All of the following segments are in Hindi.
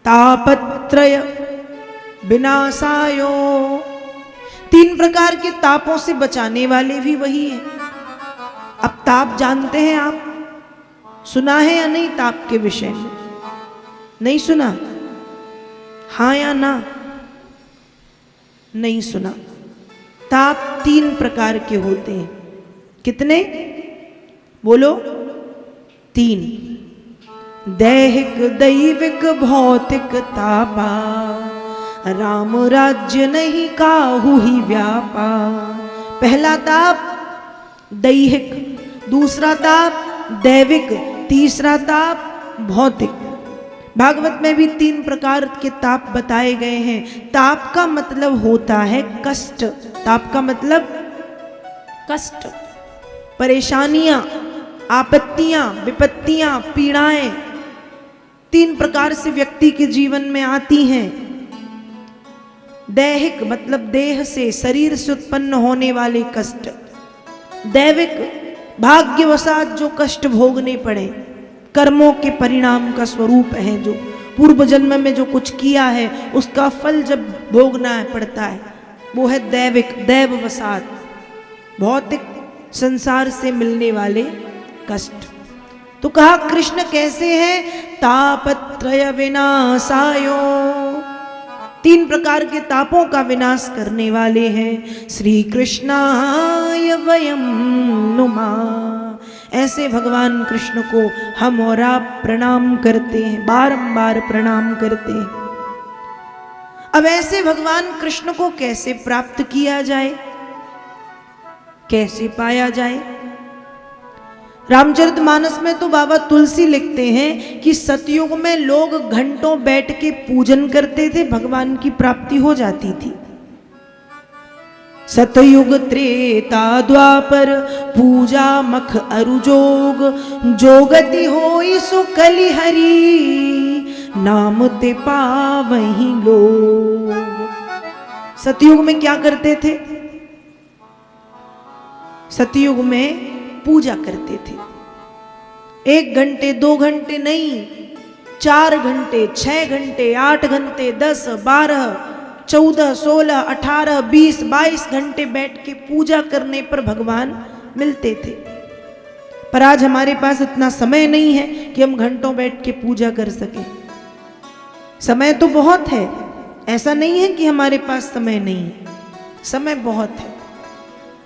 तापत्रय विनाशायो। 3 प्रकार के तापों से बचाने वाले भी वही है। अब ताप जानते हैं आप? सुना है या नहीं ताप के विषय में? नहीं सुना? हाँ या ना? नहीं सुना। ताप 3 प्रकार के होते हैं। कितने? बोलो। 3। दैहिक, दैविक, भौतिक तापा, राम राज्य नहीं काहू ही व्यापा। पहला ताप दैहिक, दूसरा ताप दैविक, तीसरा ताप भौतिक। भागवत में भी 3 प्रकार के ताप बताए गए हैं। ताप का मतलब होता है कष्ट। ताप का मतलब कष्ट, परेशानियां, आपत्तियां, विपत्तियां, पीड़ाएं 3 प्रकार से व्यक्ति के जीवन में आती हैं। दैहिक मतलब देह से, शरीर से उत्पन्न होने वाले कष्ट। दैविक भाग्यवशात जो कष्ट भोगने पड़े, कर्मों के परिणाम का स्वरूप है, जो पूर्व जन्म में जो कुछ किया है उसका फल जब भोगना पड़ता है, वो है दैविक, दैववशात। भौतिक संसार से मिलने वाले कष्ट। तो कहा कृष्ण कैसे हैं? तापत्रय विनाशायो, 3 प्रकार के तापों का विनाश करने वाले हैं। श्री कृष्णाय वयं नुमः। ऐसे भगवान कृष्ण को हम और आप प्रणाम करते हैं, बारंबार प्रणाम करते हैं। अब ऐसे भगवान कृष्ण को कैसे प्राप्त किया जाए, कैसे पाया जाए? रामचरितमानस में तो बाबा तुलसी लिखते हैं कि सतयुग में लोग घंटों बैठ के पूजन करते थे, भगवान की प्राप्ति हो जाती थी। सतयुग त्रेता द्वापर पूजा मख अरुजोग, जोगति होई सो कलि हरि, नाम ते पावहि लोग। सतयुग में क्या करते थे? सतयुग में पूजा करते थे। 1 घंटे 2 घंटे नहीं, 4 घंटे, 6 घंटे, 8 घंटे, 10, 12, 14, 16, 18, 20, 22 घंटे बैठ के पूजा करने पर भगवान मिलते थे। पर आज हमारे पास इतना समय नहीं है कि हम घंटों बैठ के पूजा कर सके। समय तो बहुत है, ऐसा नहीं है कि हमारे पास समय नहीं है, समय बहुत है।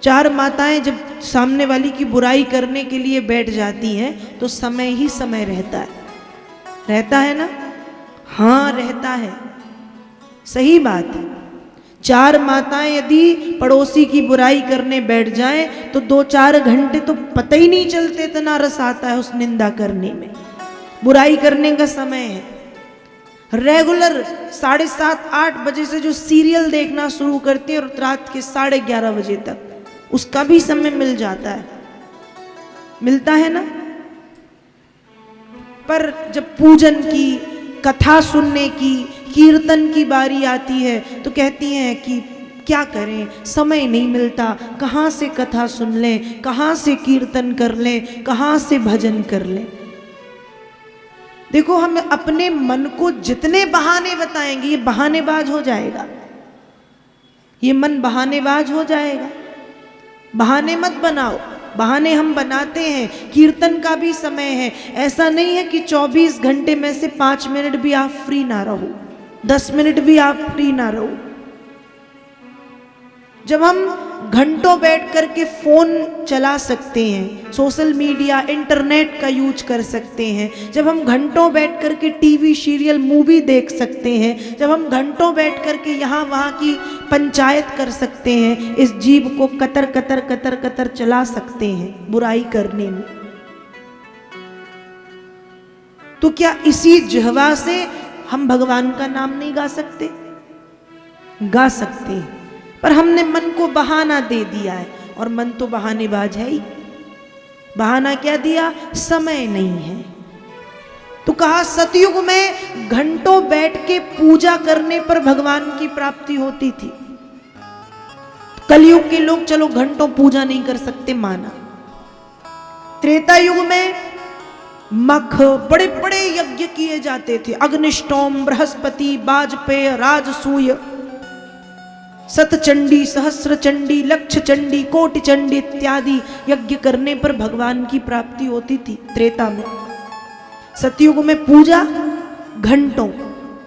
4 माताएं जब सामने वाली की बुराई करने के लिए बैठ जाती हैं तो समय ही समय रहता है। रहता है ना? हाँ रहता है, सही बात है। 4 माताएं यदि पड़ोसी की बुराई करने बैठ जाएं तो 2-4 घंटे तो पता ही नहीं चलते, इतना रस आता है उस निंदा करने में। बुराई करने का समय है। रेगुलर 7:30-8 बजे से जो सीरियल देखना शुरू करती है और रात के 11:30 बजे तक, उसका भी समय मिल जाता है, मिलता है ना? पर जब पूजन की, कथा सुनने की, कीर्तन की बारी आती है तो कहती हैं कि क्या करें, समय नहीं मिलता, कहाँ से कथा सुन लें, कहाँ से कीर्तन कर लें, कहाँ से भजन कर लें। देखो, हम अपने मन को जितने बहाने बताएंगे ये बहानेबाज हो जाएगा, ये मन बहानेबाज हो जाएगा। बहाने मत बनाओ, बहाने हम बनाते हैं। कीर्तन का भी समय है, ऐसा नहीं है कि 24 घंटे में से 5 मिनट भी आप फ्री ना रहो, 10 मिनट भी आप फ्री ना रहो। जब हम घंटों बैठ कर के फोन चला सकते हैं, सोशल मीडिया, इंटरनेट का यूज कर सकते हैं, जब हम घंटों बैठ कर के टीवी सीरियल मूवी देख सकते हैं, जब हम घंटों बैठ कर के यहाँ वहाँ की पंचायत कर सकते हैं, इस जीव को कतर कतर कतर कतर चला सकते हैं बुराई करने में, तो क्या इसी जिह्वा से हम भगवान का नाम नहीं गा सकते? गा सकते हैं, पर हमने मन को बहाना दे दिया है, और मन तो बहानेबाज है ही। बहाना क्या दिया? समय नहीं है। तो कहा सतयुग में घंटों बैठ के पूजा करने पर भगवान की प्राप्ति होती थी। कलयुग के लोग चलो घंटों पूजा नहीं कर सकते, माना। त्रेता युग में मख, बड़े बड़े यज्ञ किए जाते थे। अग्निष्टोम, बृहस्पति, वाजपेय, राजसूय, सतचंडी, सहस्र चंडी, लक्ष चंडी, कोटि चंडी इत्यादि यज्ञ करने पर भगवान की प्राप्ति होती थी त्रेता में। सतयुग में पूजा घंटों,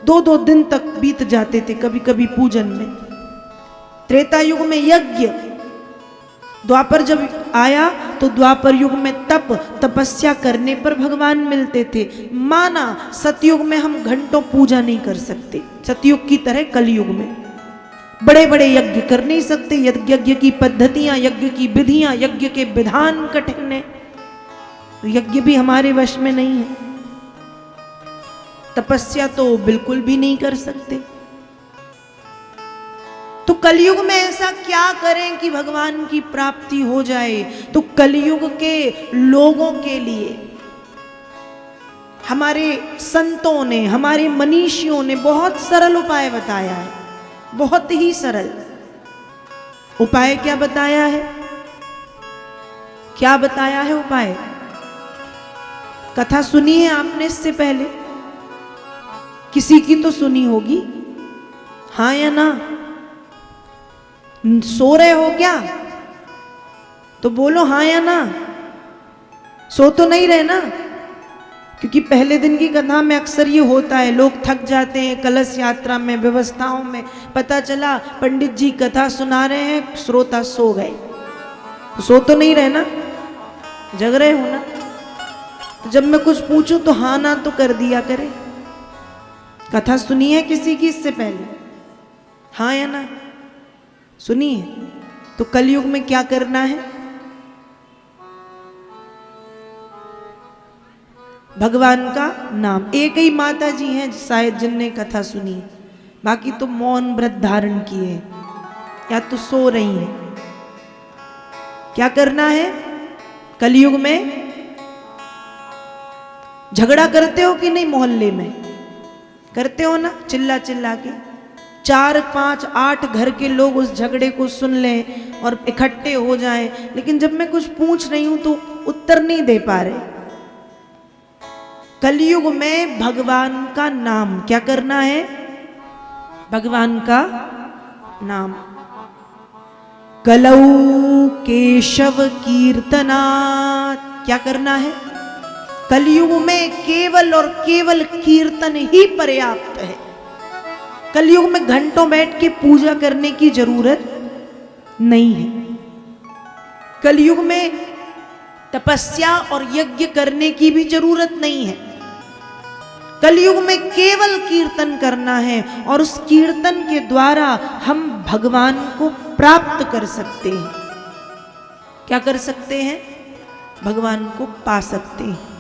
2-2 दिन तक बीत जाते थे कभी कभी पूजन में। त्रेता युग में यज्ञ, द्वापर जब आया तो द्वापर युग में तपस्या करने पर भगवान मिलते थे। माना सतयुग में हम घंटों पूजा नहीं कर सकते, सतयुग की तरह कलयुग में बड़े बड़े यज्ञ कर नहीं सकते। यज्ञ की पद्धतियां, यज्ञ की विधियां, यज्ञ के विधान कठिन है, तो यज्ञ भी हमारे वश में नहीं है। तपस्या तो बिल्कुल भी नहीं कर सकते। तो कलयुग में ऐसा क्या करें कि भगवान की प्राप्ति हो जाए? तो कलयुग के लोगों के लिए हमारे संतों ने, हमारे मनीषियों ने बहुत सरल उपाय बताया है, बहुत ही सरल उपाय। क्या बताया है? क्या बताया है उपाय? कथा सुनी है आपने इससे पहले? किसी की तो सुनी होगी, हाँ या ना? सो रहे हो क्या? तो बोलो हाँ या ना। सो तो नहीं रहे ना? क्योंकि पहले दिन की कथा में अक्सर ये होता है, लोग थक जाते हैं कलश यात्रा में, व्यवस्थाओं में। पता चला पंडित जी कथा सुना रहे हैं, श्रोता सो गए। तो सो तो नहीं रहे ना, जग रहे हो ना? तो जब मैं कुछ पूछूं तो हाँ ना तो कर दिया करे। कथा सुनी है किसी की इससे पहले? हाँ या ना? सुनी है? तो कलयुग में क्या करना है? भगवान का नाम। एक ही माता जी हैं शायद जिनने कथा सुनी, बाकी तो मौन व्रत धारण किए या तो सो रही हैं। क्या करना है कलयुग में? झगड़ा करते हो कि नहीं? मोहल्ले में करते हो ना, चिल्ला चिल्ला के। 4, 5, 8 घर के लोग उस झगड़े को सुन लें और इकट्ठे हो जाएं, लेकिन जब मैं कुछ पूछ रही हूं तो उत्तर नहीं दे पा रहे। कलयुग में भगवान का नाम, क्या करना है? भगवान का नाम। कलौ केशव कीर्तनात्, क्या करना है? कलयुग में केवल और केवल कीर्तन ही पर्याप्त है। कलयुग में घंटों बैठ के पूजा करने की जरूरत नहीं है। कलयुग में तपस्या और यज्ञ करने की भी जरूरत नहीं है। कलयुग में केवल कीर्तन करना है और उस कीर्तन के द्वारा हम भगवान को प्राप्त कर सकते हैं। क्या कर सकते हैं? भगवान को पा सकते हैं।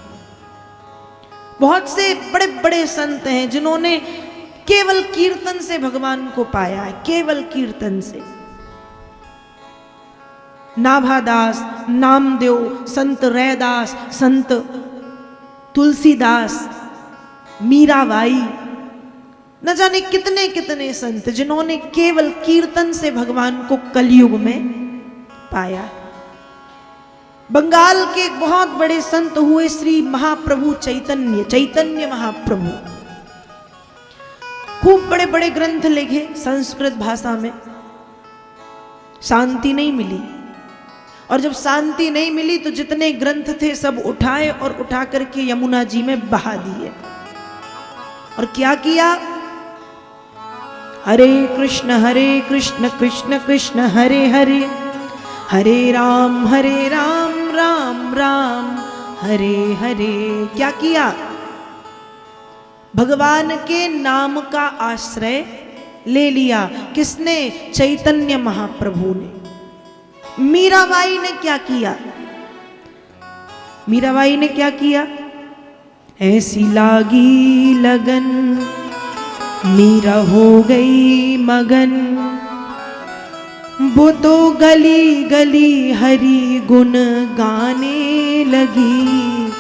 बहुत से बड़े बड़े संत हैं जिन्होंने केवल कीर्तन से भगवान को पाया है, केवल कीर्तन से। नाभादास, नामदेव, संत रैदास, संत तुलसीदास, मीराबाई, न जाने कितने कितने संत जिन्होंने केवल कीर्तन से भगवान को कलयुग में पाया। बंगाल के एक बहुत बड़े संत हुए श्री महाप्रभु चैतन्य, चैतन्य महाप्रभु। खूब बड़े बड़े ग्रंथ लिखे संस्कृत भाषा में। शांति नहीं मिली, और जब शांति नहीं मिली तो जितने ग्रंथ थे सब उठाए और उठा करके यमुना जी में बहा दिए। और क्या किया? हरे कृष्ण कृष्ण कृष्ण हरे हरे, हरे राम राम राम हरे हरे। क्या किया? भगवान के नाम का आश्रय ले लिया। किसने? चैतन्य महाप्रभु ने। मीराबाई ने क्या किया? मीराबाई ने क्या किया? ऐसी लागी लगन, मीरा हो गई मगन, वो तो गली गली हरि गुण गाने लगी।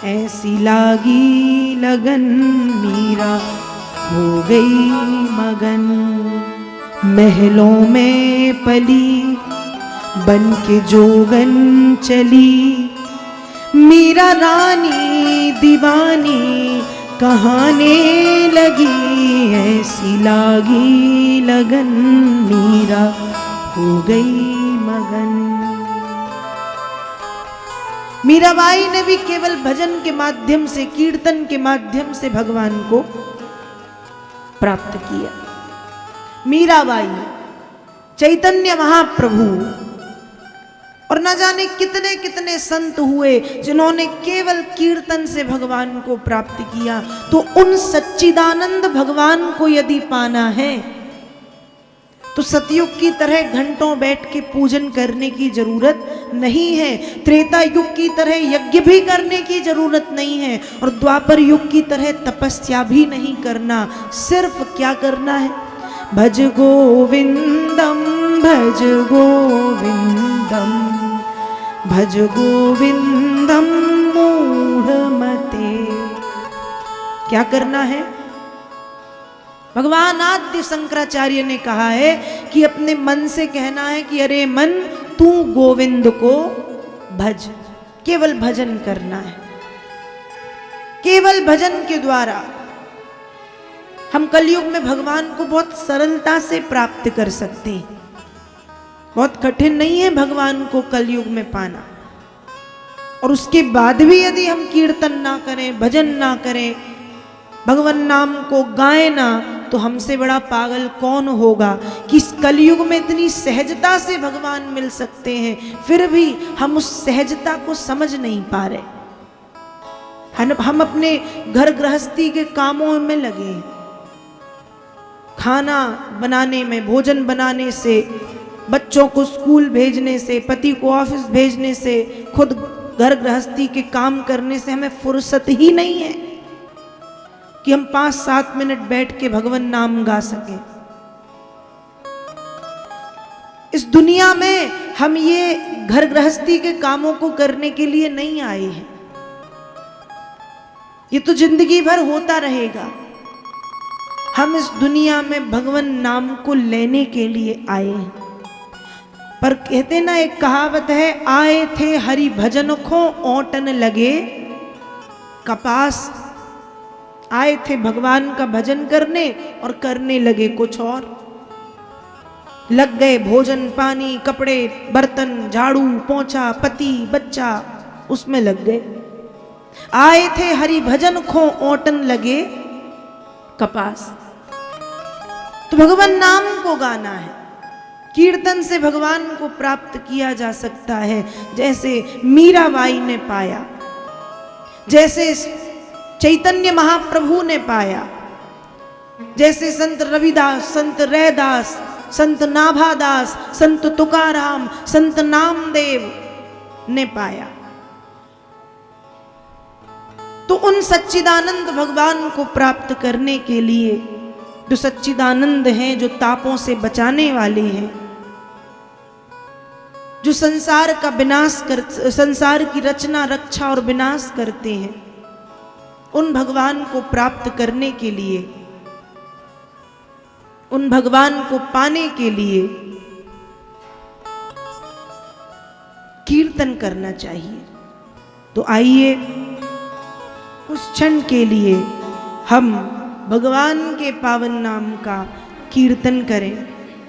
ऐसी लागी लगन, मीरा हो गई मगन। महलों में पली, बन के जोगन चली, मीरा रानी दीवानी कहाने लगी, ऐसी लागी लगन मीरा हो गई मगन। मीराबाई ने भी केवल भजन के माध्यम से, कीर्तन के माध्यम से भगवान को प्राप्त किया। मीराबाई, चैतन्य महाप्रभु और न जाने कितने कितने संत हुए जिन्होंने केवल कीर्तन से भगवान को प्राप्त किया। तो उन सच्चिदानंद भगवान को यदि पाना है तो सतयुग की तरह घंटों बैठ के पूजन करने की जरूरत नहीं है, त्रेता युग की तरह यज्ञ भी करने की जरूरत नहीं है, और द्वापर युग की तरह तपस्या भी नहीं करना। सिर्फ क्या करना है? भज गोविंदम भज गोविंदम भज गोविंदम मूढ़मते। क्या करना है? भगवान आद्य शंकराचार्य ने कहा है कि अपने मन से कहना है कि अरे मन, तू गोविंद को भज। केवल भजन करना है। केवल भजन के द्वारा हम कलयुग में भगवान को बहुत सरलता से प्राप्त कर सकते हैं। बहुत कठिन नहीं है भगवान को कलयुग में पाना। और उसके बाद भी यदि हम कीर्तन ना करें, भजन ना करें, भगवान नाम को गाए ना, तो हमसे बड़ा पागल कौन होगा कि इस कलयुग में इतनी सहजता से भगवान मिल सकते हैं, फिर भी हम उस सहजता को समझ नहीं पा रहे। हम अपने घर गृहस्थी के कामों में लगे हैं, खाना बनाने में, भोजन बनाने से, बच्चों को स्कूल भेजने से, पति को ऑफिस भेजने से, खुद घर गृहस्थी के काम करने से हमें फुर्सत ही नहीं है कि हम 5-7 मिनट बैठ के भगवान नाम गा सकें। इस दुनिया में हम ये घर गृहस्थी के कामों को करने के लिए नहीं आए हैं। ये तो जिंदगी भर होता रहेगा। हम इस दुनिया में भगवान नाम को लेने के लिए आए हैं। पर कहते ना, एक कहावत है, आए थे हरि भजन को ओटन लगे कपास। आए थे भगवान का भजन करने और करने लगे कुछ और। लग गए भोजन पानी, कपड़े बर्तन, झाड़ू पोंछा, पति बच्चा, उसमें लग गए। आए थे हरि भजन को ओटन लगे कपास। तो भगवान नाम को गाना है। कीर्तन से भगवान को प्राप्त किया जा सकता है, जैसे मीराबाई ने पाया, जैसे चैतन्य महाप्रभु ने पाया, जैसे संत रविदास, संत रैदास, संत नाभादास, संत तुकाराम, संत नामदेव ने पाया। तो उन सच्चिदानंद भगवान को प्राप्त करने के लिए, जो सच्चिदानंद हैं, जो तापों से बचाने वाले हैं, जो संसार का विनाश कर, संसार की रचना रक्षा और विनाश करते हैं, उन भगवान को प्राप्त करने के लिए, उन भगवान को पाने के लिए कीर्तन करना चाहिए। तो आइए उस क्षण के लिए हम भगवान के पावन नाम का कीर्तन करें।